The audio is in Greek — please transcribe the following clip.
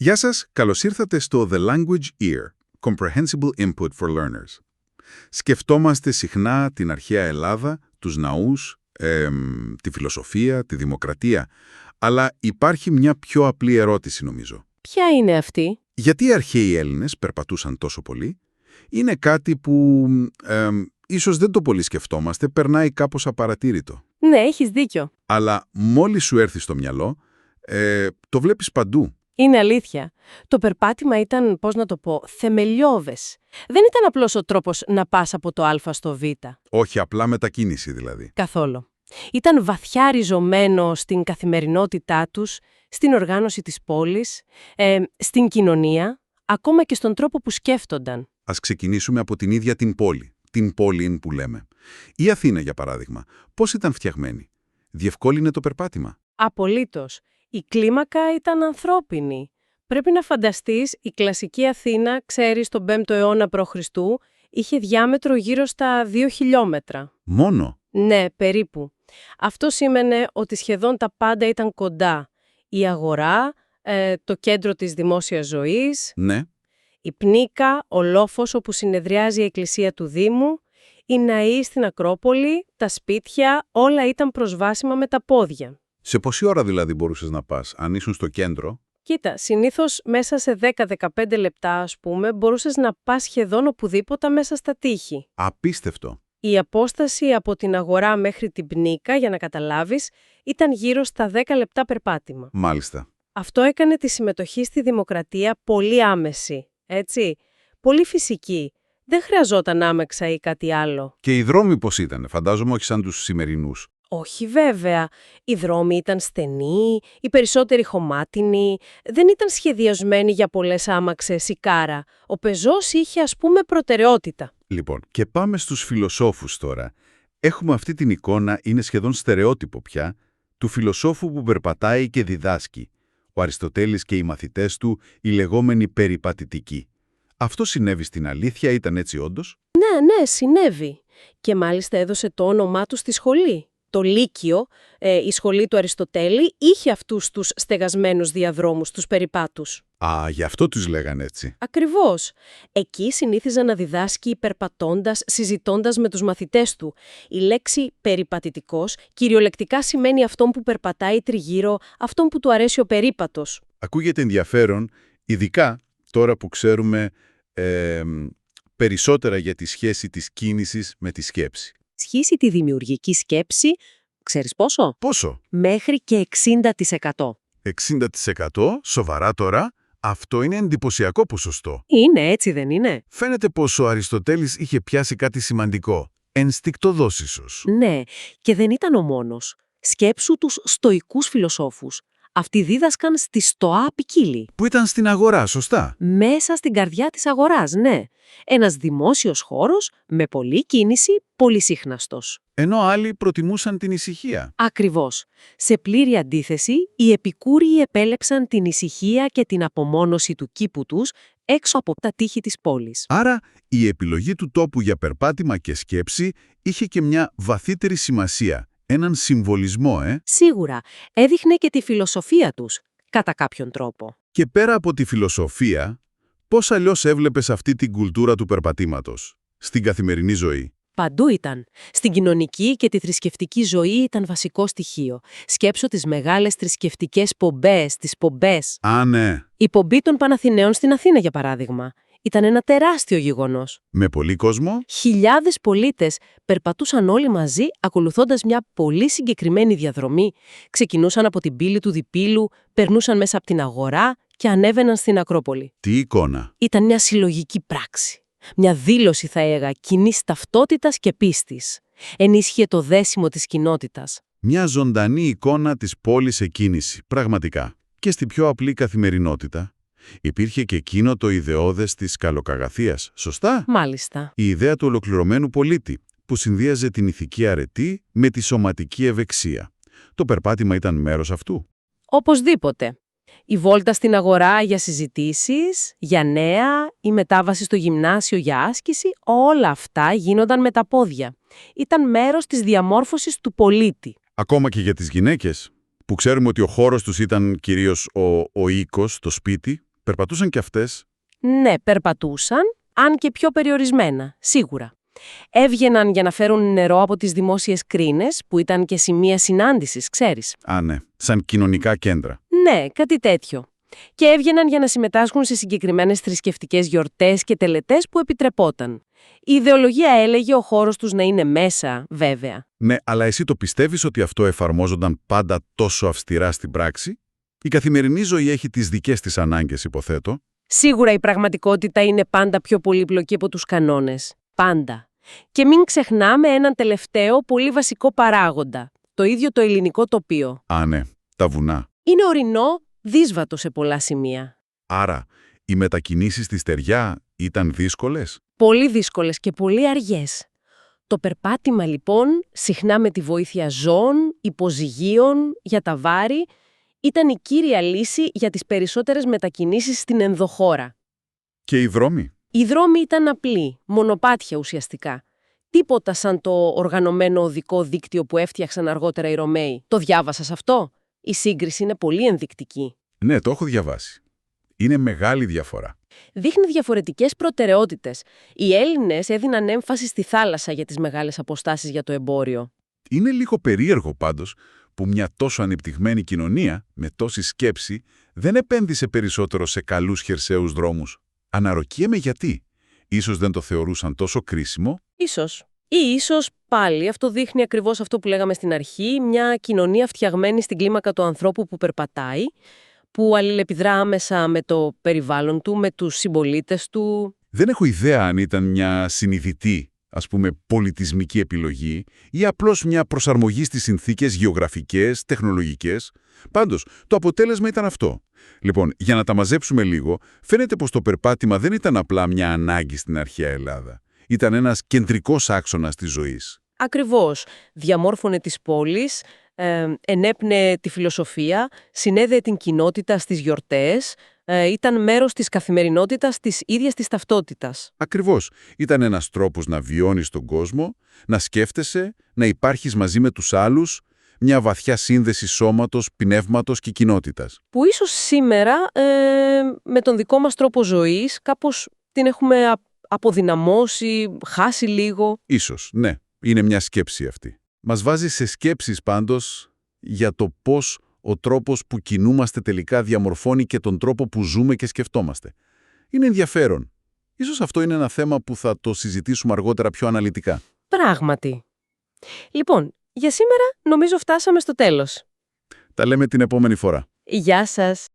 Γεια σας, καλώς ήρθατε στο The Language Ear, Comprehensible Input for Learners. Σκεφτόμαστε συχνά την αρχαία Ελλάδα, τους ναούς, τη φιλοσοφία, τη δημοκρατία, αλλά υπάρχει μια πιο απλή ερώτηση νομίζω. Ποια είναι αυτή? Γιατί οι αρχαίοι Έλληνες περπατούσαν τόσο πολύ? Είναι κάτι που ίσως δεν το πολύ σκεφτόμαστε, περνάει κάπως απαρατήρητο. Ναι, έχεις δίκιο. Αλλά μόλις σου έρθει στο μυαλό, το βλέπεις παντού. Είναι αλήθεια. Το περπάτημα ήταν, πώς να το πω, θεμελιώδες. Δεν ήταν απλώς ο τρόπος να πας από το Α στο Β. Όχι απλά μετακίνηση δηλαδή. Καθόλου. Ήταν βαθιά ριζωμένο στην καθημερινότητά τους, στην οργάνωση της πόλης, στην κοινωνία, ακόμα και στον τρόπο που σκέφτονταν. Ας ξεκινήσουμε από την ίδια την πόλη. Την πόλη που λέμε. Η Αθήνα, για παράδειγμα, πώς ήταν φτιαγμένη? Διευκόλυνε το περπάτημα? Απολύτως. Η κλίμακα ήταν ανθρώπινη. Πρέπει να φανταστείς, η κλασική Αθήνα, ξέρεις, τον 5ο αιώνα π.Χ., είχε διάμετρο γύρω στα 2 χιλιόμετρα. Μόνο? Ναι, περίπου. Αυτό σήμαινε ότι σχεδόν τα πάντα ήταν κοντά. Η αγορά, το κέντρο της δημόσιας ζωής, Ναι. η πνίκα, ο λόφος όπου συνεδριάζει η εκκλησία του Δήμου, οι ναοί στην Ακρόπολη, τα σπίτια, όλα ήταν προσβάσιμα με τα πόδια. Σε πόση ώρα δηλαδή μπορούσες να πας, αν ήσουν στο κέντρο? Κοίτα, συνήθως μέσα σε 10-15 λεπτά, ας πούμε, μπορούσες να πας σχεδόν οπουδήποτε μέσα στα τείχη. Απίστευτο. Η απόσταση από την αγορά μέχρι την πνίκα, για να καταλάβεις, ήταν γύρω στα 10 λεπτά περπάτημα. Μάλιστα. Αυτό έκανε τη συμμετοχή στη δημοκρατία πολύ άμεση, έτσι, πολύ φυσική. Δεν χρειαζόταν άμεξα ή κάτι άλλο. Και οι δρόμοι πώς ήταν? Φαντάζομαι όχι σαν τους σημερινούς. Όχι βέβαια. Οι δρόμοι ήταν στενοί, οι περισσότεροι χωμάτινοι, δεν ήταν σχεδιασμένοι για πολλές άμαξες ή κάρα. Ο πεζός είχε, ας πούμε, προτεραιότητα. Λοιπόν, και πάμε στους φιλοσόφους τώρα. Έχουμε αυτή την εικόνα, είναι σχεδόν στερεότυπο πια, του φιλοσόφου που περπατάει και διδάσκει. Ο Αριστοτέλης και οι μαθητές του, οι λεγόμενοι περιπατητικοί. Αυτό συνέβη στην αλήθεια, ήταν έτσι όντως? Ναι, συνέβη. Και μάλιστα έδωσε το όνομά του στη σχολή. Το Λύκειο, η σχολή του Αριστοτέλη, είχε αυτούς τους στεγασμένους διαδρόμους, τους περιπάτους. Α, γι' αυτό τους λέγανε έτσι. Ακριβώς. Εκεί συνήθιζαν να διδάσκει περπατώντας, συζητώντας με τους μαθητές του. Η λέξη περιπατητικός κυριολεκτικά σημαίνει αυτόν που περπατάει τριγύρω, αυτόν που του αρέσει ο περίπατος. Ακούγεται ενδιαφέρον, ειδικά τώρα που ξέρουμε περισσότερα για τη σχέση της κίνησης με τη σκέψη. Σχίσει τη δημιουργική σκέψη, ξέρεις πόσο? Πόσο? Μέχρι και 60%. 60%? Σοβαρά τώρα? Αυτό είναι εντυπωσιακό ποσοστό. Είναι, έτσι δεν είναι? Φαίνεται πως ο Αριστοτέλης είχε πιάσει κάτι σημαντικό. Ενστικτωδώς ίσως. Ναι, και δεν ήταν ο μόνος. Σκέψου τους στοικούς φιλοσόφους. Αυτοί δίδασκαν στη στοά ποικίλη. Που ήταν στην αγορά, σωστά. Μέσα στην καρδιά της αγοράς, ναι. Ένας δημόσιος χώρος με πολλή κίνηση, πολύ σύχναστος. Ενώ άλλοι προτιμούσαν την ησυχία. Ακριβώς. Σε πλήρη αντίθεση, οι Επικούριοι επέλεξαν την ησυχία και την απομόνωση του κήπου τους έξω από τα τείχη της πόλης. Άρα, η επιλογή του τόπου για περπάτημα και σκέψη είχε και μια βαθύτερη σημασία. Έναν συμβολισμό, Σίγουρα. Έδειχνε και τη φιλοσοφία τους, κατά κάποιον τρόπο. Και πέρα από τη φιλοσοφία, πώς αλλιώς έβλεπες αυτή την κουλτούρα του περπατήματος στην καθημερινή ζωή? Παντού ήταν. Στην κοινωνική και τη θρησκευτική ζωή ήταν βασικό στοιχείο. Σκέψω τις μεγάλες θρησκευτικές πομπές, τις πομπές. Α, ναι. Η πομπή των Παναθηναίων στην Αθήνα, για παράδειγμα. Ήταν ένα τεράστιο γεγονός. Με πολύ κόσμο. Χιλιάδες πολίτες περπατούσαν όλοι μαζί, ακολουθώντας μια πολύ συγκεκριμένη διαδρομή. Ξεκινούσαν από την πύλη του Διπύλου, περνούσαν μέσα από την αγορά και ανέβαιναν στην Ακρόπολη. Τι εικόνα. Ήταν μια συλλογική πράξη. Μια δήλωση, θα έλεγα, κοινής ταυτότητας και πίστης. Ενίσχυε το δέσιμο της κοινότητας. Μια ζωντανή εικόνα της πόλης σε κίνηση, πραγματικά. Και στη πιο απλή καθημερινότητα υπήρχε και εκείνο το ιδεώδες της καλοκαγαθίας, σωστά? Μάλιστα. Η ιδέα του ολοκληρωμένου πολίτη, που συνδύαζε την ηθική αρετή με τη σωματική ευεξία. Το περπάτημα ήταν μέρος αυτού. Οπωσδήποτε. Η βόλτα στην αγορά για συζητήσεις, για νέα, η μετάβαση στο γυμνάσιο για άσκηση, όλα αυτά γίνονταν με τα πόδια. Ήταν μέρος της διαμόρφωσης του πολίτη. Ακόμα και για τις γυναίκες, που ξέρουμε ότι ο χώρος τους ήταν κυρίως ο οίκος, το σπίτι, Περπατούσαν κι αυτές. Ναι, περπατούσαν, αν και πιο περιορισμένα, σίγουρα. Έβγαιναν για να φέρουν νερό από τις δημόσιες κρίνες, που ήταν και σημεία συνάντησης, ξέρεις. Α, ναι. Σαν κοινωνικά κέντρα. Ναι, κάτι τέτοιο. Και έβγαιναν για να συμμετάσχουν σε συγκεκριμένες θρησκευτικές γιορτές και τελετές που επιτρεπόταν. Η ιδεολογία έλεγε ο χώρος τους να είναι μέσα, βέβαια. Ναι, αλλά εσύ το πιστεύεις ότι αυτό εφαρμόζονταν πάντα τόσο αυστηρά στην πράξη? Η καθημερινή ζωή έχει τις δικές της ανάγκες, υποθέτω. Σίγουρα η πραγματικότητα είναι πάντα πιο πολύπλοκη από τους κανόνες. Πάντα. Και μην ξεχνάμε έναν τελευταίο πολύ βασικό παράγοντα. Το ίδιο το ελληνικό τοπίο. Α, ναι. Τα βουνά. Είναι ορεινό, δύσβατο σε πολλά σημεία. Άρα, οι μετακινήσεις στη στεριά ήταν δύσκολες? Πολύ δύσκολες και πολύ αργές. Το περπάτημα λοιπόν, συχνά με τη βοήθεια ζώων, υποζυγίων, για τα βάρη, ήταν η κύρια λύση για τις περισσότερες μετακινήσεις στην ενδοχώρα. Και οι δρόμοι? Οι δρόμοι ήταν απλοί, μονοπάτια ουσιαστικά. Τίποτα σαν το οργανωμένο οδικό δίκτυο που έφτιαξαν αργότερα οι Ρωμαίοι. Το διάβασες αυτό? Η σύγκριση είναι πολύ ενδεικτική. Ναι, το έχω διαβάσει. Είναι μεγάλη διαφορά. Δείχνει διαφορετικές προτεραιότητες. Οι Έλληνες έδιναν έμφαση στη θάλασσα για τις μεγάλες αποστάσεις για το εμπόριο. Είναι λίγο περίεργο πάντως που μια τόσο ανεπτυγμένη κοινωνία, με τόση σκέψη, δεν επένδυσε περισσότερο σε καλούς χερσαίους δρόμους. Αναρωτιέμαι γιατί. Ίσως δεν το θεωρούσαν τόσο κρίσιμο. Ίσως. Ή ίσως πάλι αυτό δείχνει ακριβώς αυτό που λέγαμε στην αρχή, μια κοινωνία φτιαγμένη στην κλίμακα του ανθρώπου που περπατάει, που αλληλεπιδρά άμεσα με το περιβάλλον του, με τους συμπολίτες του. Δεν έχω ιδέα αν ήταν μια συνειδητή, ας πούμε, πολιτισμική επιλογή ή απλώς μια προσαρμογή στις συνθήκες γεωγραφικές, τεχνολογικές. Πάντως, το αποτέλεσμα ήταν αυτό. Λοιπόν, για να τα μαζέψουμε λίγο, φαίνεται πως το περπάτημα δεν ήταν απλά μια ανάγκη στην αρχαία Ελλάδα. Ήταν ένας κεντρικός άξονας της ζωής. Ακριβώς. Διαμόρφωνε τις πόλεις, ενέπνεε τη φιλοσοφία, συνέδεε την κοινότητα στις γιορτές, ήταν μέρος της καθημερινότητας της ίδιας της ταυτότητας. Ακριβώς. Ήταν ένας τρόπος να βιώνεις τον κόσμο, να σκέφτεσαι, να υπάρχεις μαζί με τους άλλους, μια βαθιά σύνδεση σώματος, πνεύματος και κοινότητας. Που ίσως σήμερα, με τον δικό μας τρόπο ζωής, κάπως την έχουμε αποδυναμώσει, χάσει λίγο. Ίσως, ναι. Είναι μια σκέψη αυτή. Μας βάζει σε σκέψεις πάντως για το πώς ο τρόπος που κινούμαστε τελικά διαμορφώνει και τον τρόπο που ζούμε και σκεφτόμαστε. Είναι ενδιαφέρον. Ίσως αυτό είναι ένα θέμα που θα το συζητήσουμε αργότερα πιο αναλυτικά. Πράγματι. Λοιπόν, για σήμερα νομίζω φτάσαμε στο τέλος. Τα λέμε την επόμενη φορά. Γεια σας.